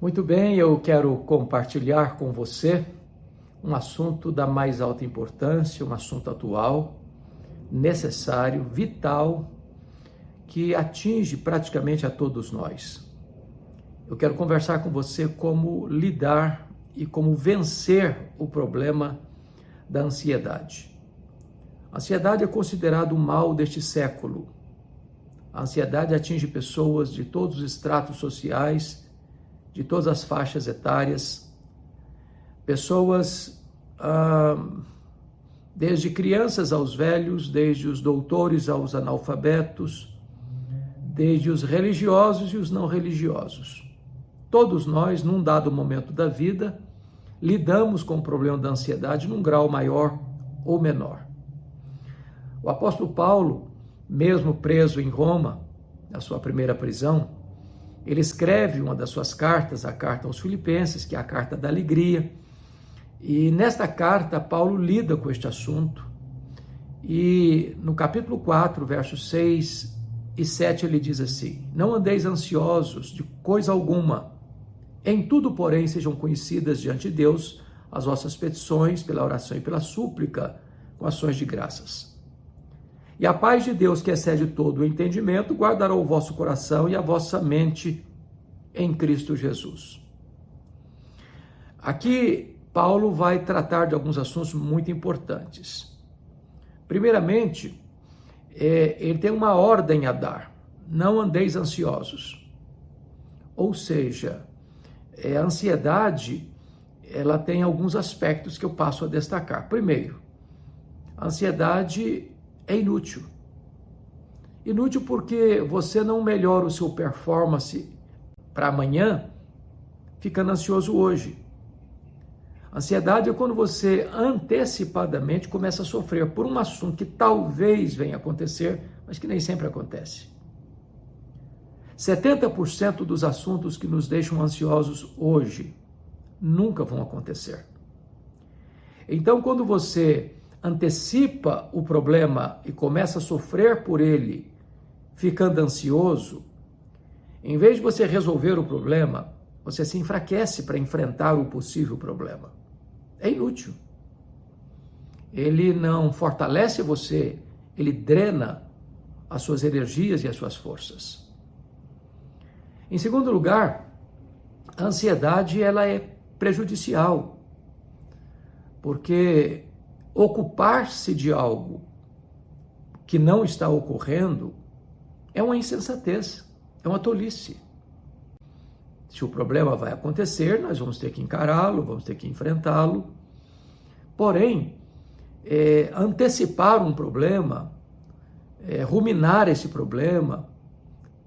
Muito bem, eu quero compartilhar com você um assunto da mais alta importância, um assunto atual, necessário, vital, que atinge praticamente a todos nós. Eu quero conversar com você como lidar e como vencer o problema da ansiedade. A ansiedade é considerado o mal deste século. A ansiedade atinge pessoas de todos os estratos sociais, de todas as faixas etárias, pessoas desde crianças aos velhos, desde os doutores aos analfabetos, desde os religiosos e os não religiosos. Todos nós, num dado momento da vida, lidamos com o problema da ansiedade num grau maior ou menor. O apóstolo Paulo, mesmo preso em Roma, na sua primeira prisão, ele escreve uma das suas cartas, a carta aos Filipenses, que é a carta da alegria. E nesta carta, Paulo lida com este assunto. E no capítulo 4, versos 6 e 7, ele diz assim: Não andeis ansiosos de coisa alguma. Em tudo, porém, sejam conhecidas diante de Deus as vossas petições, pela oração e pela súplica, com ações de graças. E a paz de Deus, que excede todo o entendimento, guardará o vosso coração e a vossa mente em Cristo Jesus. Aqui, Paulo vai tratar de alguns assuntos muito importantes. Primeiramente, ele tem uma ordem a dar: não andeis ansiosos. Ou seja, a ansiedade, ela tem alguns aspectos que eu passo a destacar. Primeiro, a ansiedade é inútil. Inútil porque você não melhora o seu performance para amanhã ficando ansioso hoje. Ansiedade é quando você antecipadamente começa a sofrer por um assunto que talvez venha a acontecer, mas que nem sempre acontece. 70% dos assuntos que nos deixam ansiosos hoje nunca vão acontecer. Então, quando você antecipa o problema e começa a sofrer por ele, ficando ansioso, em vez de você resolver o problema, você se enfraquece para enfrentar o possível problema. É inútil. Ele não fortalece você, ele drena as suas energias e as suas forças. Em segundo lugar, a ansiedade ela é prejudicial, porque ocupar-se de algo que não está ocorrendo é uma insensatez, é uma tolice. Se o problema vai acontecer, nós vamos ter que encará-lo, vamos ter que enfrentá-lo. Porém, antecipar um problema, ruminar esse problema,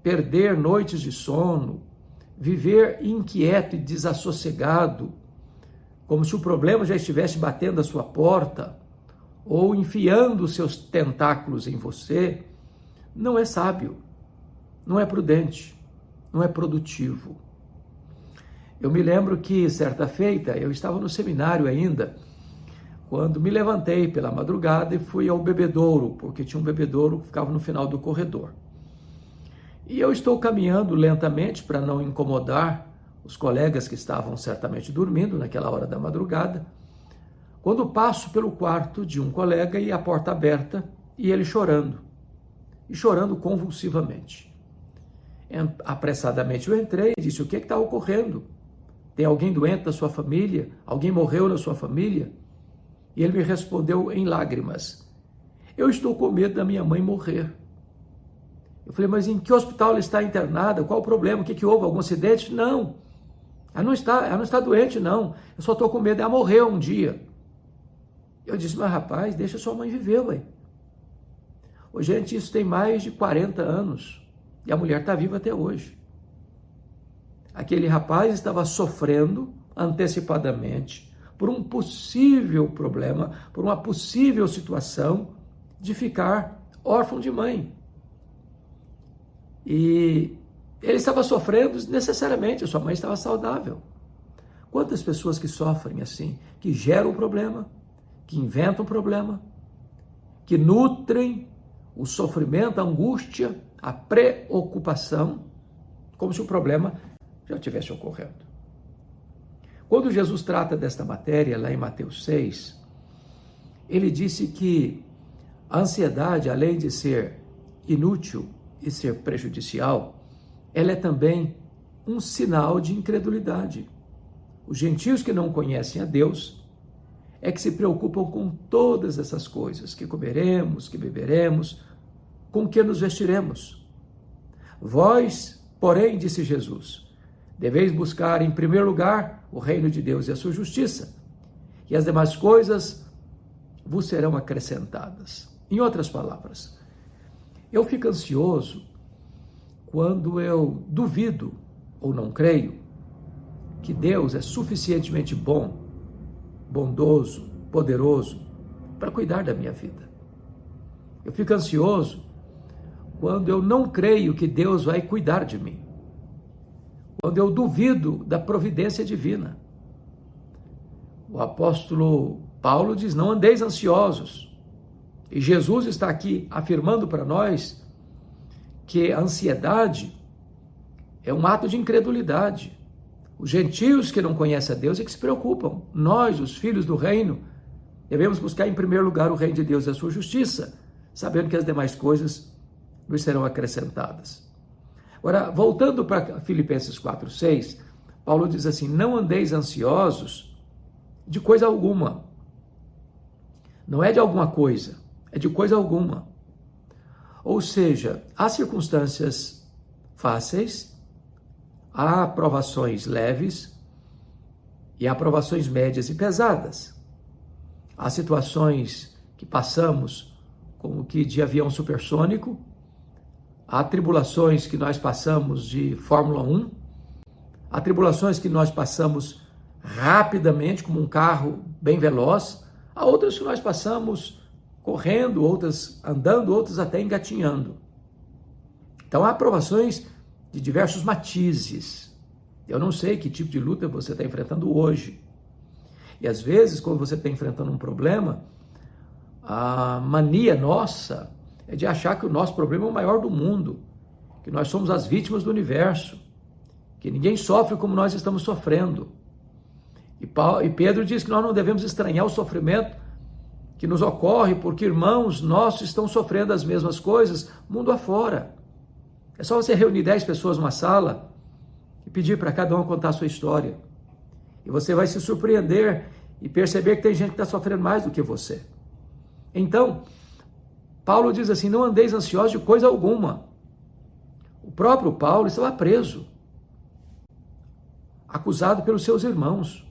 perder noites de sono, viver inquieto e desassossegado, como se o problema já estivesse batendo à sua porta ou enfiando os seus tentáculos em você, não é sábio, não é prudente, não é produtivo. Eu me lembro que, certa feita, eu estava no seminário ainda, quando me levantei pela madrugada e fui ao bebedouro, porque tinha um bebedouro que ficava no final do corredor. E eu estou caminhando lentamente para não incomodar os colegas que estavam certamente dormindo naquela hora da madrugada, quando passo pelo quarto de um colega e a porta aberta e ele chorando, e chorando convulsivamente. Apressadamente eu entrei e disse: o que está ocorrendo? Tem alguém doente da sua família? Alguém morreu na sua família? E ele me respondeu em lágrimas: eu estou com medo da minha mãe morrer. Eu falei: mas em que hospital ela está internada? Qual o problema? O que houve? Algum acidente? Não. Ela não está doente, não. Eu só estou com medo. Ela morreu um dia. Eu disse: mas rapaz, deixa sua mãe viver, ué. Ô, gente, isso tem mais de 40 anos. E a mulher está viva até hoje. Aquele rapaz estava sofrendo antecipadamente por um possível problema, por uma possível situação de ficar órfão de mãe. E ele estava sofrendo desnecessariamente, a sua mãe estava saudável. Quantas pessoas que sofrem assim, que geram um problema, que inventam um problema, que nutrem o sofrimento, a angústia, a preocupação, como se o problema já estivesse ocorrendo. Quando Jesus trata desta matéria, lá em Mateus 6, ele disse que a ansiedade, além de ser inútil e ser prejudicial, ela é também um sinal de incredulidade. Os gentios que não conhecem a Deus é que se preocupam com todas essas coisas, que comeremos, que beberemos, com que nos vestiremos. Vós, porém, disse Jesus, deveis buscar em primeiro lugar o reino de Deus e a sua justiça, e as demais coisas vos serão acrescentadas. Em outras palavras, eu fico ansioso quando eu duvido ou não creio que Deus é suficientemente bom, bondoso, poderoso para cuidar da minha vida. Eu fico ansioso quando eu não creio que Deus vai cuidar de mim. Quando eu duvido da providência divina. O apóstolo Paulo diz, não andeis ansiosos. E Jesus está aqui afirmando para nós que a ansiedade é um ato de incredulidade. Os gentios que não conhecem a Deus é que se preocupam. Nós, os filhos do reino, devemos buscar em primeiro lugar o reino de Deus e a sua justiça, sabendo que as demais coisas nos serão acrescentadas. Agora, voltando para Filipenses 4:6, Paulo diz assim, não andeis ansiosos de coisa alguma. Não é de alguma coisa, é de coisa alguma. Ou seja, há circunstâncias fáceis, há provações leves e há provações médias e pesadas. Há situações que passamos como que de avião supersônico, há tribulações que nós passamos de Fórmula 1, há tribulações que nós passamos rapidamente, como um carro bem veloz, há outras que nós passamos correndo, outras andando, outras até engatinhando. Então há provações de diversos matizes. Eu não sei que tipo de luta você está enfrentando hoje. E às vezes, quando você está enfrentando um problema, a mania nossa é de achar que o nosso problema é o maior do mundo, que nós somos as vítimas do universo, que ninguém sofre como nós estamos sofrendo. E Pedro diz que nós não devemos estranhar o sofrimento que nos ocorre, porque irmãos nossos estão sofrendo as mesmas coisas mundo afora. É só você reunir 10 pessoas numa sala e pedir para cada um contar a sua história. E você vai se surpreender e perceber que tem gente que está sofrendo mais do que você. Então, Paulo diz assim, não andeis ansiosos de coisa alguma. O próprio Paulo estava preso, acusado pelos seus irmãos,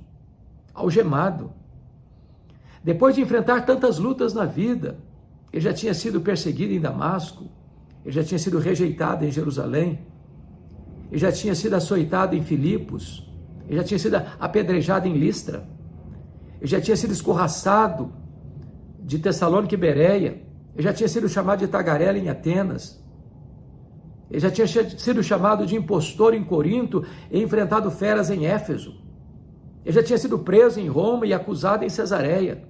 algemado. Depois de enfrentar tantas lutas na vida, ele já tinha sido perseguido em Damasco, ele já tinha sido rejeitado em Jerusalém, ele já tinha sido açoitado em Filipos, ele já tinha sido apedrejado em Listra, ele já tinha sido escorraçado de Tessalônica e Bereia, ele já tinha sido chamado de tagarela em Atenas, ele já tinha sido chamado de impostor em Corinto e enfrentado feras em Éfeso, ele já tinha sido preso em Roma e acusado em Cesareia,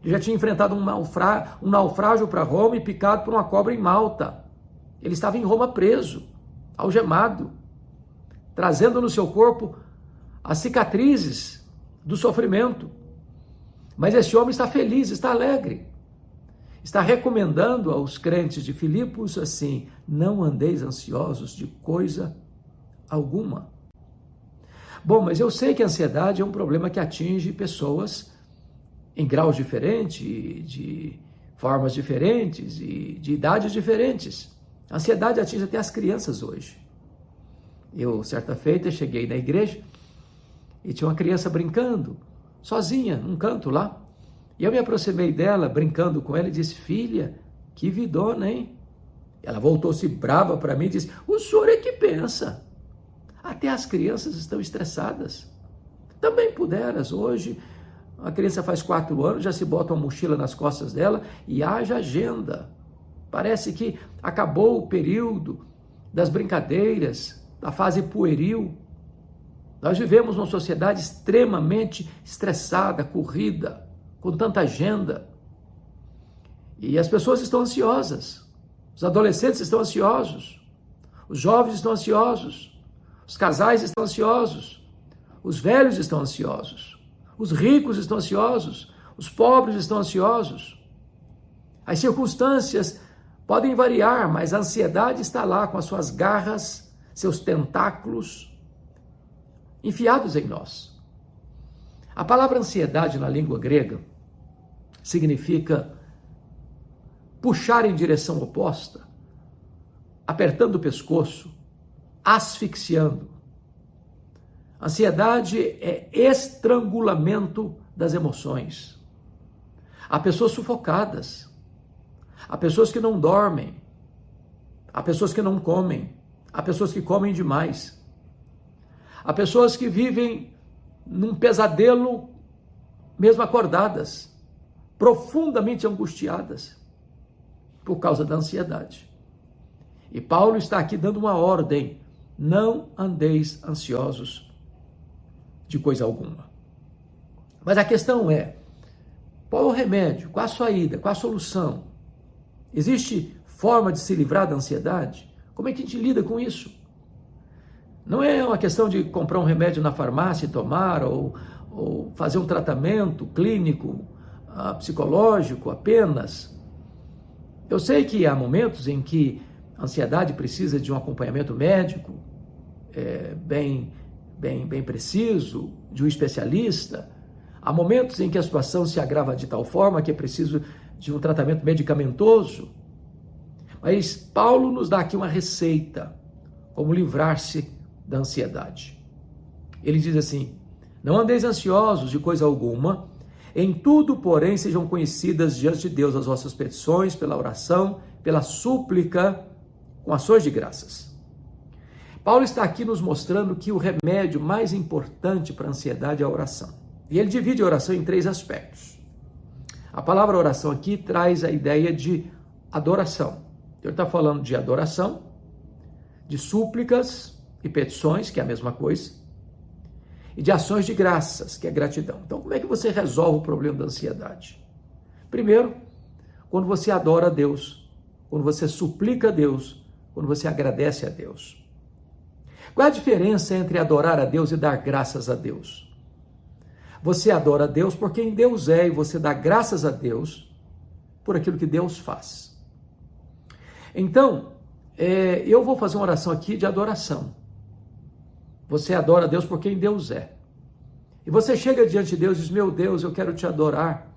ele já tinha enfrentado um naufrágio para Roma e picado por uma cobra em Malta. Ele estava em Roma preso, algemado, trazendo no seu corpo as cicatrizes do sofrimento. Mas esse homem está feliz, está alegre. Está recomendando aos crentes de Filipos assim, não andeis ansiosos de coisa alguma. Bom, mas eu sei que a ansiedade é um problema que atinge pessoas em graus diferentes, de formas diferentes e de idades diferentes. A ansiedade atinge até as crianças hoje. Eu, certa feita, cheguei na igreja e tinha uma criança brincando, sozinha, num canto lá. E eu me aproximei dela, brincando com ela, e disse, filha, que vidona, hein? Ela voltou-se brava para mim e disse, o senhor é que pensa. Até as crianças estão estressadas. Também puderas hoje, a criança faz 4 anos, já se bota uma mochila nas costas dela e haja agenda. Parece que acabou o período das brincadeiras, da fase pueril. Nós vivemos numa sociedade extremamente estressada, corrida, com tanta agenda. E as pessoas estão ansiosas. Os adolescentes estão ansiosos. Os jovens estão ansiosos. Os casais estão ansiosos. Os velhos estão ansiosos, os ricos estão ansiosos, os pobres estão ansiosos. As circunstâncias podem variar, mas a ansiedade está lá com as suas garras, seus tentáculos enfiados em nós. A palavra ansiedade na língua grega significa puxar em direção oposta, apertando o pescoço, asfixiando. Ansiedade é estrangulamento das emoções. Há pessoas sufocadas, há pessoas que não dormem, há pessoas que não comem, há pessoas que comem demais, há pessoas que vivem num pesadelo mesmo acordadas, profundamente angustiadas por causa da ansiedade. E Paulo está aqui dando uma ordem: não andeis ansiosos de coisa alguma. Mas a questão é, qual é o remédio? Qual a saída? Qual a solução? Existe forma de se livrar da ansiedade? Como é que a gente lida com isso? Não é uma questão de comprar um remédio na farmácia e tomar, ou fazer um tratamento clínico, psicológico apenas. Eu sei que há momentos em que a ansiedade precisa de um acompanhamento médico bem preciso, de um especialista. Há momentos em que a situação se agrava de tal forma que é preciso de um tratamento medicamentoso. Mas Paulo nos dá aqui uma receita, como livrar-se da ansiedade. Ele diz assim: não andeis ansiosos de coisa alguma, em tudo, porém, sejam conhecidas diante de Deus as vossas petições, pela oração, pela súplica, com ações de graças. Paulo está aqui nos mostrando que o remédio mais importante para a ansiedade é a oração. E ele divide a oração em 3 aspectos. A palavra oração aqui traz a ideia de adoração. Ele está falando de adoração, de súplicas e petições, que é a mesma coisa, e de ações de graças, que é gratidão. Então, como é que você resolve o problema da ansiedade? Primeiro, quando você adora a Deus, quando você suplica a Deus, quando você agradece a Deus. Qual é a diferença entre adorar a Deus e dar graças a Deus? Você adora a Deus por quem Deus é e você dá graças a Deus por aquilo que Deus faz. Então, eu vou fazer uma oração aqui de adoração. Você adora a Deus por quem Deus é. E você chega diante de Deus e diz: meu Deus, eu quero te adorar,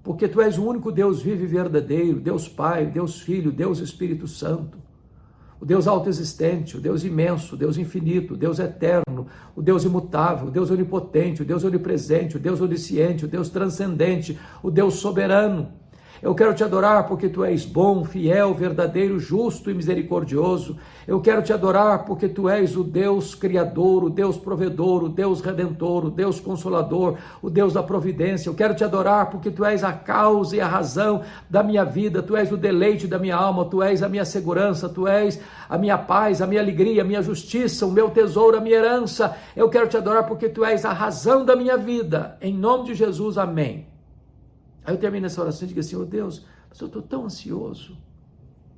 porque tu és o único Deus vivo e verdadeiro, Deus Pai, Deus Filho, Deus Espírito Santo, o Deus autoexistente, o Deus imenso, o Deus infinito, o Deus eterno, o Deus imutável, o Deus onipotente, o Deus onipresente, o Deus onisciente, o Deus transcendente, o Deus soberano. Eu quero te adorar porque tu és bom, fiel, verdadeiro, justo e misericordioso. Eu quero te adorar porque tu és o Deus criador, o Deus provedor, o Deus redentor, o Deus consolador, o Deus da providência. Eu quero te adorar porque tu és a causa e a razão da minha vida, tu és o deleite da minha alma, tu és a minha segurança, tu és a minha paz, a minha alegria, a minha justiça, o meu tesouro, a minha herança. Eu quero te adorar porque tu és a razão da minha vida. Em nome de Jesus, amém. Aí eu termino essa oração e digo assim: oh Deus, mas eu estou tão ansioso.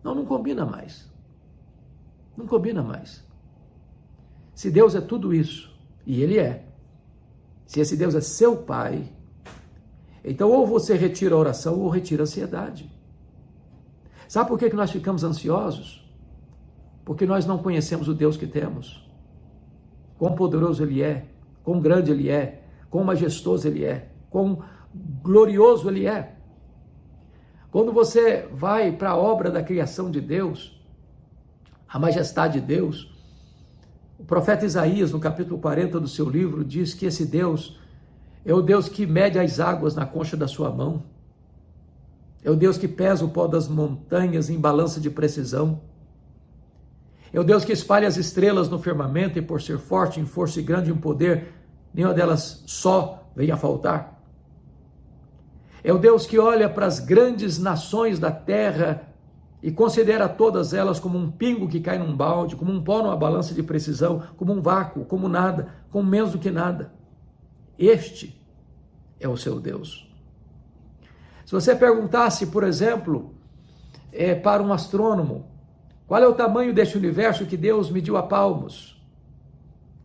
Não combina mais. Não combina mais. Se Deus é tudo isso, e Ele é, se esse Deus é seu Pai, então ou você retira a oração ou retira a ansiedade. Sabe por que nós ficamos ansiosos? Porque nós não conhecemos o Deus que temos. Quão poderoso Ele é, quão grande Ele é, quão majestoso Ele é, quão glorioso Ele é. Quando você vai para a obra da criação de Deus, a majestade de Deus, o profeta Isaías, no capítulo 40 do seu livro, diz que esse Deus é o Deus que mede as águas na concha da sua mão, é o Deus que pesa o pó das montanhas em balança de precisão, é o Deus que espalha as estrelas no firmamento e, por ser forte em força e grande em poder, nenhuma delas só vem a faltar. É o Deus que olha para as grandes nações da terra e considera todas elas como um pingo que cai num balde, como um pó numa balança de precisão, como um vácuo, como nada, como menos do que nada. Este é o seu Deus. Se você perguntasse, por exemplo, para um astrônomo, qual é o tamanho deste universo que Deus mediu a palmos?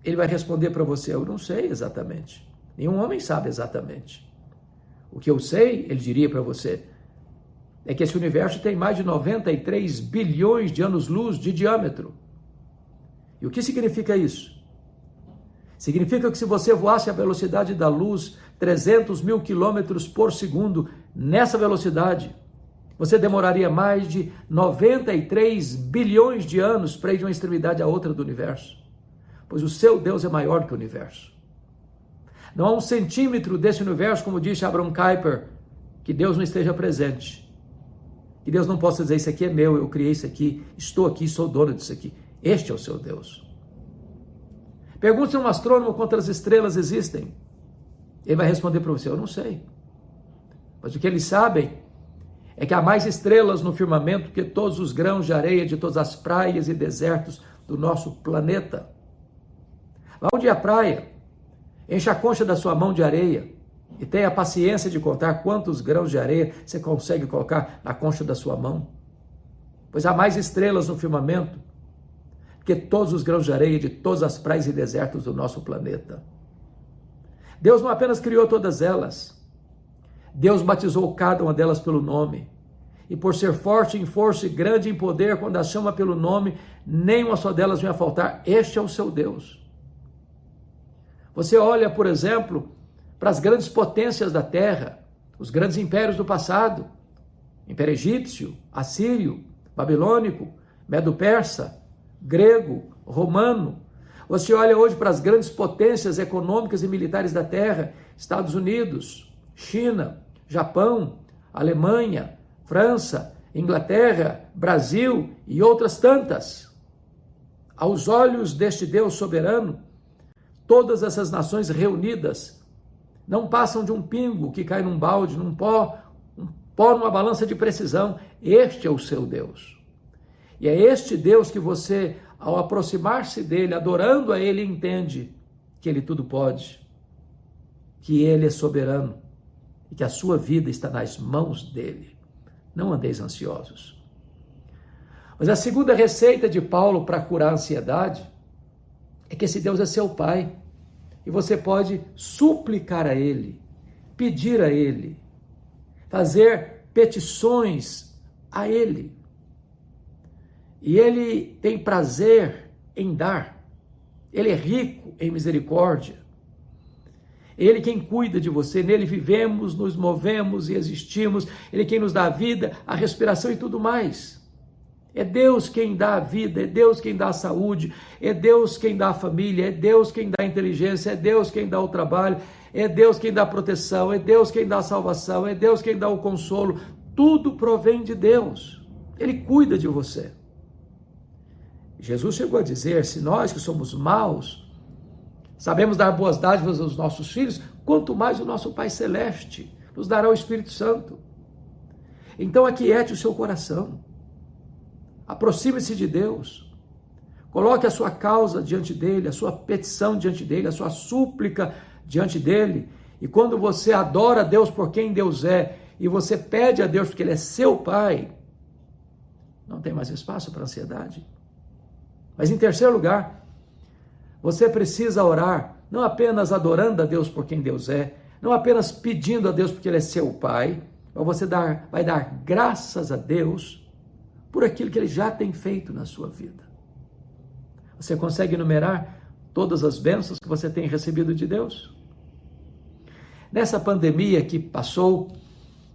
Ele vai responder para você: eu não sei exatamente. Nenhum homem sabe exatamente. O que eu sei, ele diria para você, é que esse universo tem mais de 93 bilhões de anos-luz de diâmetro. E o que significa isso? Significa que se você voasse à velocidade da luz, 300 mil quilômetros por segundo, nessa velocidade, você demoraria mais de 93 bilhões de anos para ir de uma extremidade à outra do universo. Pois o seu Deus é maior que o universo. Não há um centímetro desse universo, como disse Abraham Kuyper, que Deus não esteja presente. Que Deus não possa dizer: isso aqui é meu, eu criei isso aqui, estou aqui, sou dono disso aqui. Este é o seu Deus. Pergunte a um astrônomo quantas estrelas existem. Ele vai responder para você: eu não sei. Mas o que eles sabem é que há mais estrelas no firmamento que todos os grãos de areia de todas as praias e desertos do nosso planeta. Vá um dia à praia, encha a concha da sua mão de areia e tenha a paciência de contar quantos grãos de areia você consegue colocar na concha da sua mão. Pois há mais estrelas no firmamento que todos os grãos de areia de todas as praias e desertos do nosso planeta. Deus não apenas criou todas elas, Deus batizou cada uma delas pelo nome. E por ser forte em força e grande em poder, quando as chama pelo nome, nenhuma só delas vem a faltar. Este é o seu Deus. Você olha, por exemplo, para as grandes potências da terra, os grandes impérios do passado, Império Egípcio, Assírio, Babilônico, Medo-Persa, Grego, Romano. Você olha hoje para as grandes potências econômicas e militares da terra, Estados Unidos, China, Japão, Alemanha, França, Inglaterra, Brasil e outras tantas. Aos olhos deste Deus soberano, todas essas nações reunidas não passam de um pingo que cai num balde, um pó numa balança de precisão. Este é o seu Deus. E é este Deus que você, ao aproximar-se dele, adorando a ele, entende que ele tudo pode, que ele é soberano e que a sua vida está nas mãos dele. Não andeis ansiosos. Mas a segunda receita de Paulo para curar a ansiedade é que esse Deus é seu Pai e você pode suplicar a ele, pedir a ele, fazer petições a ele. E ele tem prazer em dar. Ele é rico em misericórdia. Ele quem cuida de você, nele vivemos, nos movemos e existimos. Ele quem nos dá a vida, a respiração e tudo mais. É Deus quem dá a vida, é Deus quem dá a saúde, é Deus quem dá a família, é Deus quem dá a inteligência, é Deus quem dá o trabalho, é Deus quem dá a proteção, é Deus quem dá a salvação, é Deus quem dá o consolo. Tudo provém de Deus. Ele cuida de você. Jesus chegou a dizer: se nós que somos maus sabemos dar boas dádivas aos nossos filhos, quanto mais o nosso Pai Celeste nos dará o Espírito Santo. Então aquiete o seu coração, aproxime-se de Deus, coloque a sua causa diante dele, a sua petição diante dele, a sua súplica diante dele, e quando você adora a Deus por quem Deus é, e você pede a Deus porque ele é seu Pai, não tem mais espaço para ansiedade. Mas em terceiro lugar, você precisa orar, não apenas adorando a Deus por quem Deus é, não apenas pedindo a Deus porque ele é seu Pai, mas você vai dar graças a Deus por aquilo que ele já tem feito na sua vida. Você consegue enumerar todas as bênçãos que você tem recebido de Deus? Nessa pandemia que passou,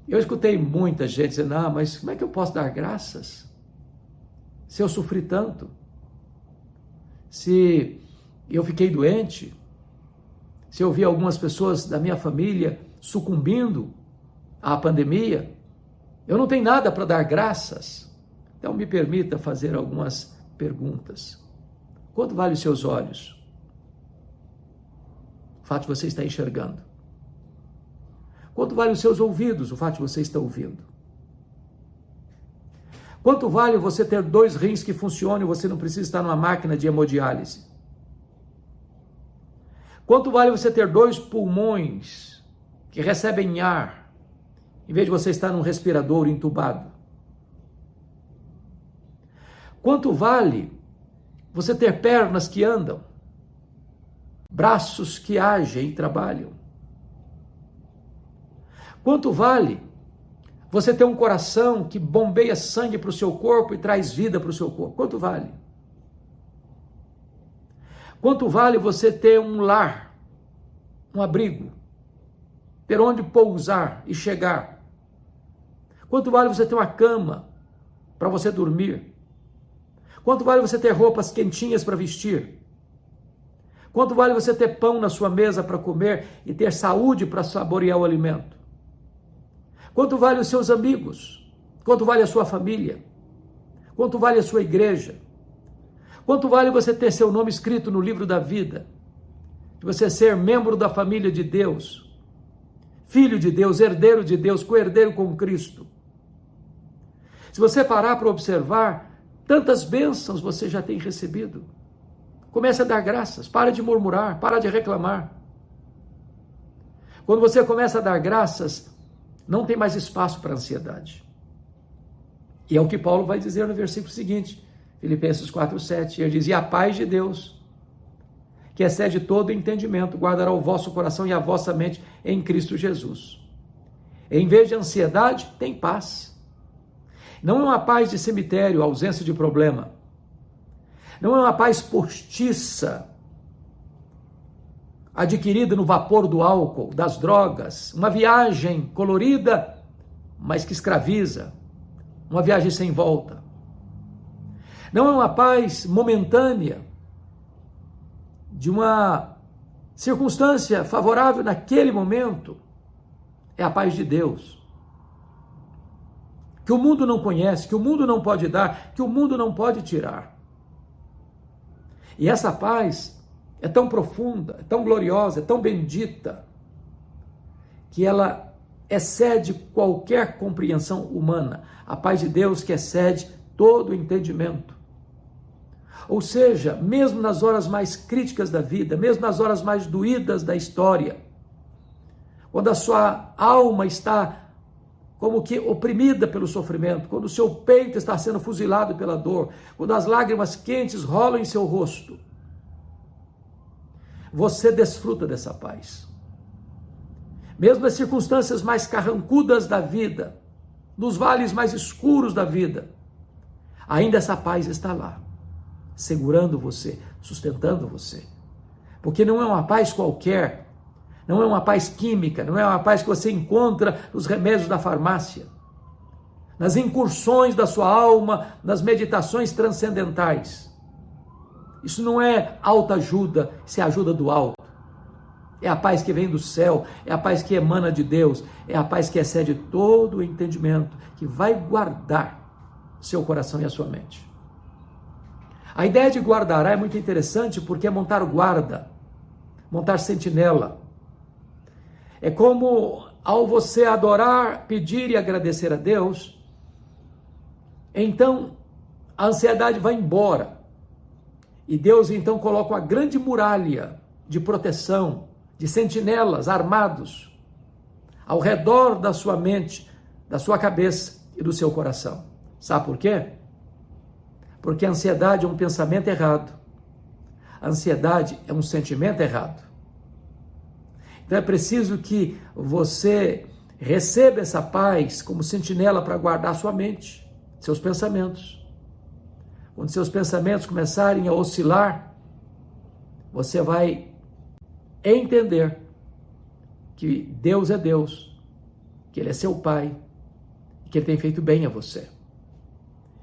eu escutei muita gente dizendo: mas como é que eu posso dar graças se eu sofri tanto? Se eu fiquei doente, se eu vi algumas pessoas da minha família sucumbindo à pandemia, eu não tenho nada para dar graças. Então me permita fazer algumas perguntas. Quanto vale os seus olhos? O fato de você estar enxergando. Quanto vale os seus ouvidos? O fato de você estar ouvindo. Quanto vale você ter 2 rins que funcionam e você não precisa estar numa máquina de hemodiálise? Quanto vale você ter 2 pulmões que recebem ar, em vez de você estar num respirador entubado? Quanto vale você ter pernas que andam? braços que agem e trabalham. Quanto vale você ter um coração que bombeia sangue para o seu corpo e traz vida para o seu corpo? Quanto vale? Quanto vale você ter um lar, um abrigo, ter onde pousar e chegar? Quanto vale você ter uma cama para você dormir? Quanto vale você ter roupas quentinhas para vestir? Quanto vale você ter pão na sua mesa para comer e ter saúde para saborear o alimento? Quanto vale os seus amigos? Quanto vale a sua família? Quanto vale a sua igreja? Quanto vale você ter seu nome escrito no livro da vida? De você ser membro da família de Deus, filho de Deus, herdeiro de Deus, co-herdeiro com Cristo. Se você parar para observar, tantas bênçãos você já tem recebido. Comece a dar graças, para de murmurar, para de reclamar. Quando você começa a dar graças, não tem mais espaço para ansiedade. E é o que Paulo vai dizer no versículo seguinte, Filipenses 4:7, ele diz: e a paz de Deus, que excede todo entendimento, guardará o vosso coração e a vossa mente em Cristo Jesus. Em vez de ansiedade, tem paz. Não é uma paz de cemitério, ausência de problema. Não é uma paz postiça, adquirida no vapor do álcool, das drogas, uma viagem colorida, mas que escraviza, uma viagem sem volta. Não é uma paz momentânea, de uma circunstância favorável naquele momento. É a paz de Deus, que o mundo não conhece, que o mundo não pode dar, que o mundo não pode tirar. E essa paz é tão profunda, é tão gloriosa, é tão bendita, que ela excede qualquer compreensão humana. A paz de Deus que excede todo o entendimento. Ou seja, mesmo nas horas mais críticas da vida, mesmo nas horas mais doídas da história, quando a sua alma está como que oprimida pelo sofrimento, quando o seu peito está sendo fuzilado pela dor, quando as lágrimas quentes rolam em seu rosto, você desfruta dessa paz. Mesmo nas circunstâncias mais carrancudas da vida, nos vales mais escuros da vida, ainda essa paz está lá, segurando você, sustentando você. Porque não é uma paz qualquer, não é uma paz química, não é uma paz que você encontra nos remédios da farmácia, nas incursões da sua alma, nas meditações transcendentais. Isso não é autoajuda, isso é ajuda do alto. É a paz que vem do céu, é a paz que emana de Deus, é a paz que excede todo o entendimento, que vai guardar seu coração e a sua mente. A ideia de guardará é muito interessante porque é montar guarda, montar sentinela. É como ao você adorar, pedir e agradecer a Deus, então a ansiedade vai embora. E Deus então coloca uma grande muralha de proteção, de sentinelas armados ao redor da sua mente, da sua cabeça e do seu coração. Sabe por quê? Porque a ansiedade é um pensamento errado. A ansiedade é um sentimento errado. Então é preciso que você receba essa paz como sentinela para guardar sua mente, seus pensamentos. Quando seus pensamentos começarem a oscilar, você vai entender que Deus é Deus, que Ele é seu Pai, e que Ele tem feito bem a você.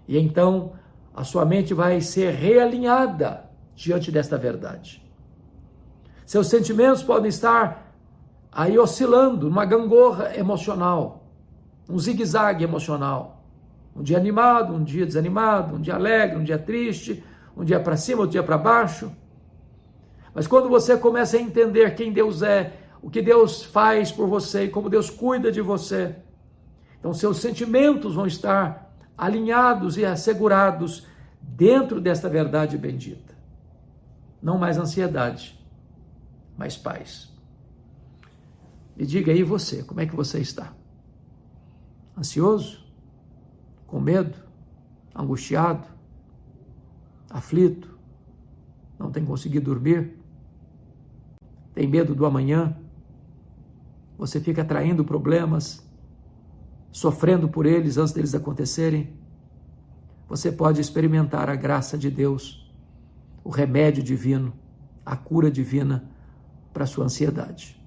E então a sua mente vai ser realinhada diante desta verdade. Seus sentimentos podem estar aí oscilando, numa gangorra emocional, um zigue-zague emocional. Um dia animado, um dia desanimado, um dia alegre, um dia triste, um dia para cima, outro dia para baixo. Mas quando você começa a entender quem Deus é, o que Deus faz por você e como Deus cuida de você, então seus sentimentos vão estar alinhados e assegurados dentro desta verdade bendita. Não mais ansiedade, mas paz. Me diga aí você, como é que você está? Ansioso? Com medo? Angustiado? Aflito? Não tem conseguido dormir? Tem medo do amanhã? Você fica atraindo problemas, sofrendo por eles antes deles acontecerem? Você pode experimentar a graça de Deus, o remédio divino, a cura divina para a sua ansiedade.